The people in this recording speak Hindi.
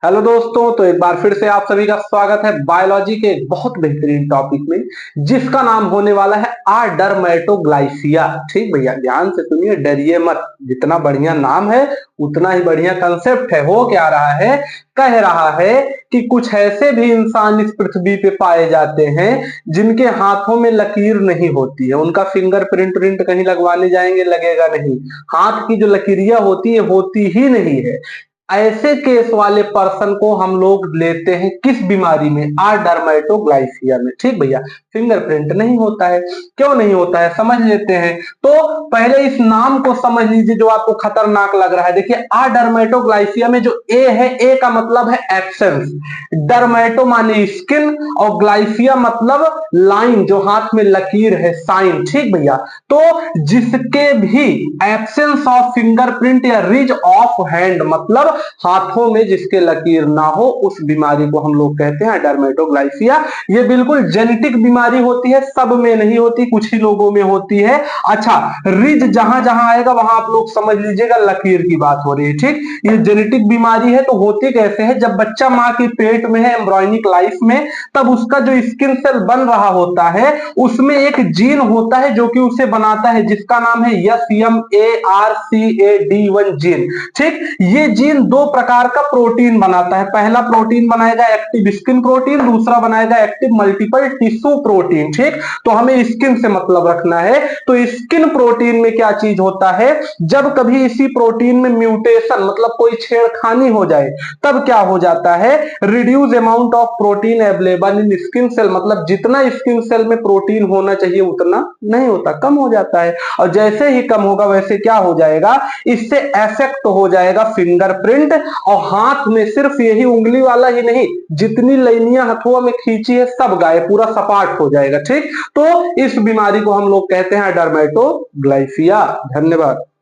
हेलो दोस्तों, तो एक बार फिर से आप सभी का स्वागत है बायोलॉजी के एक बहुत बेहतरीन टॉपिक में जिसका नाम होने वाला है आडरमेटोग्लाइसिया। ठीक भैया, ध्यान से सुनिए, डरिए मत। जितना बढ़िया नाम है उतना ही बढ़िया कंसेप्ट है। हो क्या रहा है, कह रहा है कि कुछ ऐसे भी इंसान इस पृथ्वी पे पाए जाते हैं जिनके हाथों में लकीर नहीं होती है। उनका फिंगरप्रिंट प्रिंट कहीं लगवाने जाएंगे, लगेगा नहीं। हाथ की जो लकीरियां होती है होती ही नहीं है। ऐसे केस वाले पर्सन को हम लोग लेते हैं किस बीमारी में? आडरमेटोग्लाइसिया में। ठीक भैया, फिंगरप्रिंट नहीं होता है। क्यों नहीं होता है समझ लेते हैं। तो पहले इस नाम को समझ लीजिए जो आपको खतरनाक लग रहा है। देखिए, आडरमेटोग्लाइसिया में जो ए है, ए का मतलब है एब्सेंस। डरमेटो माने स्किन और ग्लाइसिया मतलब लाइन, जो हाथ में लकीर है, साइन। ठीक भैया, तो जिसके भी एब्सेंस ऑफ फिंगरप्रिंट या रिज ऑफ हैंड मतलब हाथों में जिसके लकीर ना हो, उस बीमारी को हम लोग कहते हैं डर्मेटोग्लाइसिया। ये बिल्कुल जेनेटिक बीमारी होती है, सब में नहीं होती, कुछ ही लोगों में होती है। अच्छा, रिज जहां जहां आएगा वहां आप लोग समझ लीजिएगा लकीर की बात हो रही है। ठीक, ये जेनेटिक बीमारी है। तो होती कैसे है, जब बच्चा माँ के पेट में है एम्ब्रॉयनिक लाइफ में, तब उसका जो स्किन सेल बन रहा होता है उसमें एक जीन होता है जो कि उसे बनाता है, जिसका नाम है SMARCAD1 जीन। ठीक, ये जीन दो प्रकार का प्रोटीन बनाता है। पहला प्रोटीन बनाएगा एक्टिव स्किन प्रोटीन, दूसरा बनाएगा एक्टिव मल्टीपल टिश्यू प्रोटीन। ठीक, तो हमें स्किन से मतलब रखना है। तो स्किन प्रोटीन में क्या चीज होता है, जब कभी इसी प्रोटीन में म्यूटेशन मतलब कोई छेड़खानी हो जाए, तब क्या हो जाता है, reduce amount of protein available in skin cell, मतलब जितना स्किन सेल में प्रोटीन होना चाहिए उतना नहीं होता, कम हो जाता है। और जैसे ही कम होगा वैसे क्या हो जाएगा, इससे अफेक्ट हो जाएगा फिंगरप्रिंट। और हाथ में सिर्फ यही उंगली वाला ही नहीं, जितनी लाइनियां हथुआ में खींची है सब गायब, पूरा सपाट हो जाएगा। ठीक, तो इस बीमारी को हम लोग कहते हैं डर्मेटोग्लाइसिया। धन्यवाद।